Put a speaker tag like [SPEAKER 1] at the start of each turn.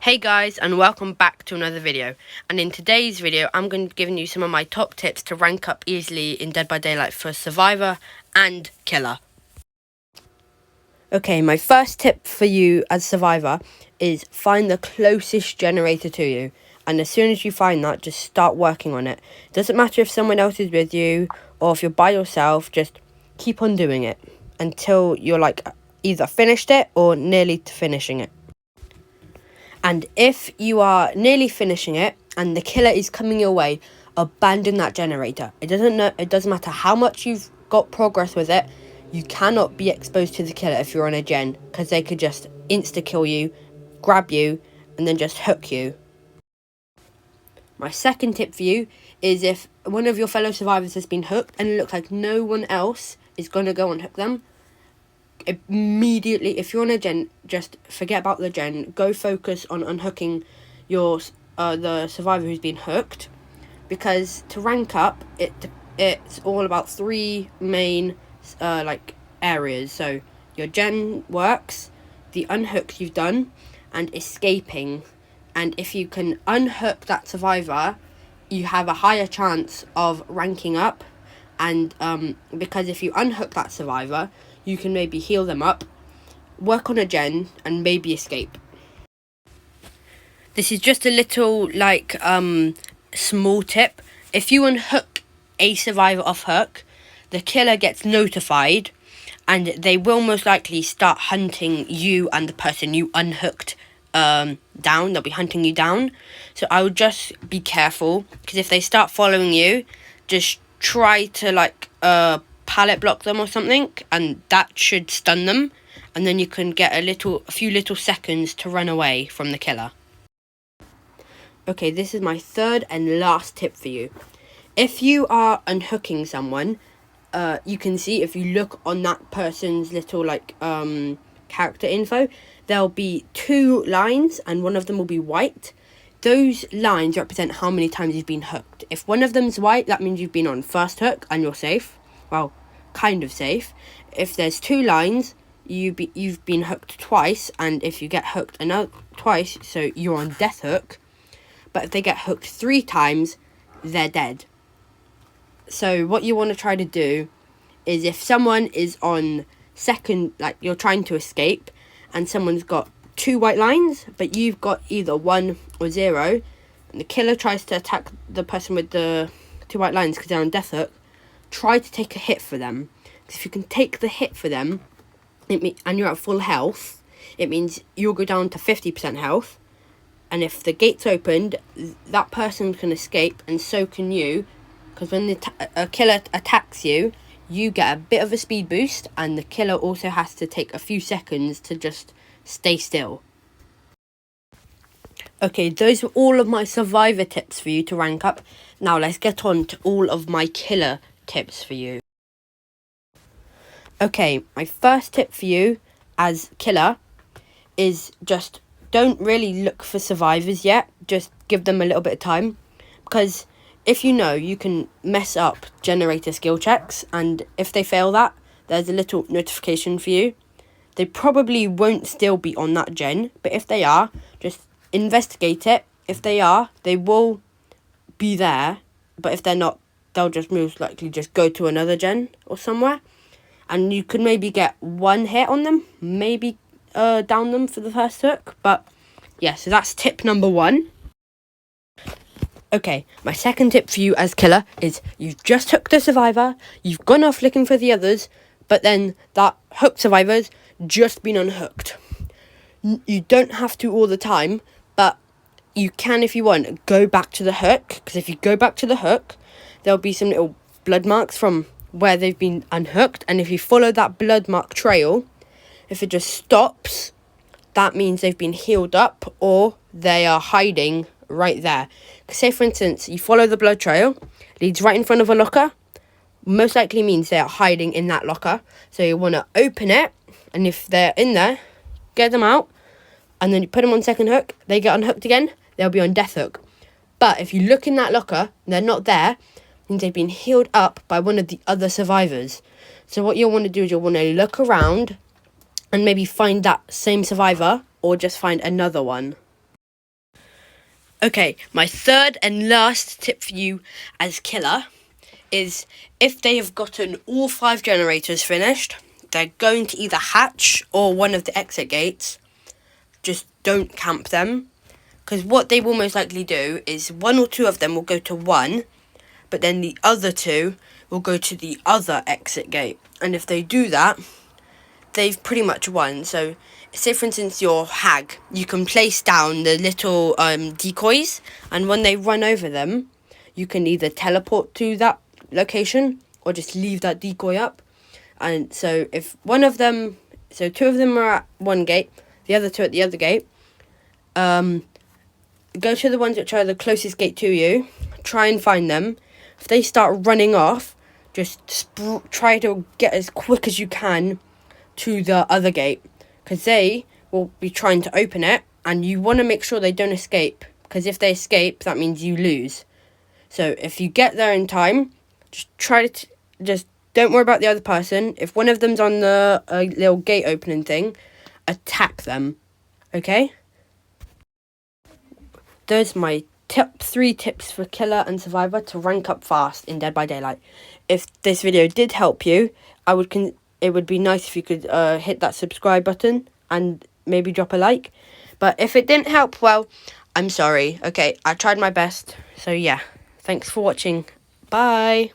[SPEAKER 1] Hey guys, and welcome back to another video. And in today's video I'm going to be giving you some of my top tips to rank up easily in Dead by Daylight for Survivor and Killer. Okay, my first tip for you as Survivor is find the closest generator to you. And as soon as you find that, just start working on it. Doesn't matter if someone else is with you or if you're by yourself, just keep on doing it until you're like either finished it or nearly to finishing it. And if you are nearly finishing it and the killer is coming your way, abandon that generator. It doesn't matter how much you've got progress with it. You cannot be exposed to the killer if you're on a gen, because they could just insta-kill you, grab you, and then just hook you. My second tip for you is if one of your fellow survivors has been hooked and it looks like no one else is going to go and hook them, immediately, if you're on a gen, just forget about the gen. Go focus on unhooking your the survivor who's been hooked, because to rank up, it's all about three main areas. So your gen works, the unhooks you've done, and escaping. And if you can unhook that survivor, you have a higher chance of ranking up. And because if you unhook that survivor, you can maybe heal them up, work on a gen, and maybe escape. This is just a little small tip. If you unhook a survivor off hook, the killer gets notified and they will most likely start hunting you and the person you unhooked down. They'll be hunting you down. So I would just be careful, because if they start following you, just try to pallet block them or something, and that should stun them, and then you can get a few little seconds to run away from the killer. Okay, this is my third and last tip for you. If you are unhooking someone, you can see, if you look on that person's little character info, there'll be two lines and one of them will be white. Those lines represent how many times you've been hooked. If one of them's white, that means you've been on first hook and you're safe. Well, kind of safe. If there's two lines, you've been hooked twice, and if you get hooked another twice, so you're on death hook. But if they get hooked 3 times, they're dead. So what you want to try to do is, if someone is on second, you're trying to escape, and someone's got 2 white lines, but you've got either 1 or 0, and the killer tries to attack the person with the 2 white lines because they're on death hook, try to take a hit for them. Because if you can take the hit for them, and you're at full health, it means you'll go down to 50% health, and if the gate's opened, that person can escape, and so can you, because when a killer attacks you, you get a bit of a speed boost, and the killer also has to take a few seconds to just stay still. Okay, those were all of my survivor tips for you to rank up. Now let's get on to all of my killer tips for you. Okay, my first tip for you as killer is just don't really look for survivors yet. Just give them a little bit of time, because if you can mess up generator skill checks, and if they fail that, there's a little notification for you. They probably won't still be on that gen, but if they are, just investigate it. If they are, they will be there, but if they're not, they'll just most likely just go to another gen or somewhere, and you could maybe get 1 hit on them, maybe down them for the first hook. But yeah, so that's tip number 1. Okay, my second tip for you as killer is, you've just hooked a survivor, you've gone off looking for the others, but then that hooked survivor's just been unhooked. You don't have to all the time, but you can, if you want, go back to the hook, because if you go back to the hook, there'll be some little blood marks from where they've been unhooked, and if you follow that blood mark trail, if it just stops, that means they've been healed up, or they are hiding right there. Say for instance, you follow the blood trail, leads right in front of a locker, most likely means they are hiding in that locker. So you want to open it, and if they're in there, get them out, and then you put them on second hook, they get unhooked again, they'll be on death hook. But if you look in that locker and they're not there, means they've been healed up by one of the other survivors. So what you'll want to do is you'll want to look around and maybe find that same survivor, or just find another one. Okay, my third and last tip for you as killer is if they have gotten all 5 generators finished, they're going to either hatch or one of the exit gates. Just don't camp them, because what they will most likely do is 1 or 2 of them will go to one, but then the other 2 will go to the other exit gate. And if they do that, they've pretty much won. So say for instance your hag, you can place down the little decoys, and when they run over them, you can either teleport to that location or just leave that decoy up. And so if one of them, so 2 of them are at one gate, the other 2 at the other gate, go to the ones which are the closest gate to you, try and find them. If they start running off, just try to get as quick as you can to the other gate, because they will be trying to open it, and you want to make sure they don't escape, because if they escape, that means you lose. So if you get there in time, just try to just don't worry about the other person. If one of them's on the little gate opening thing, attack them. Okay? Those are my top 3 tips for killer and survivor to rank up fast in Dead by Daylight. If this video did help you, it would be nice if you could hit that subscribe button and maybe drop a like. But if it didn't help, well, I'm sorry. Okay, I tried my best. So yeah, thanks for watching. Bye.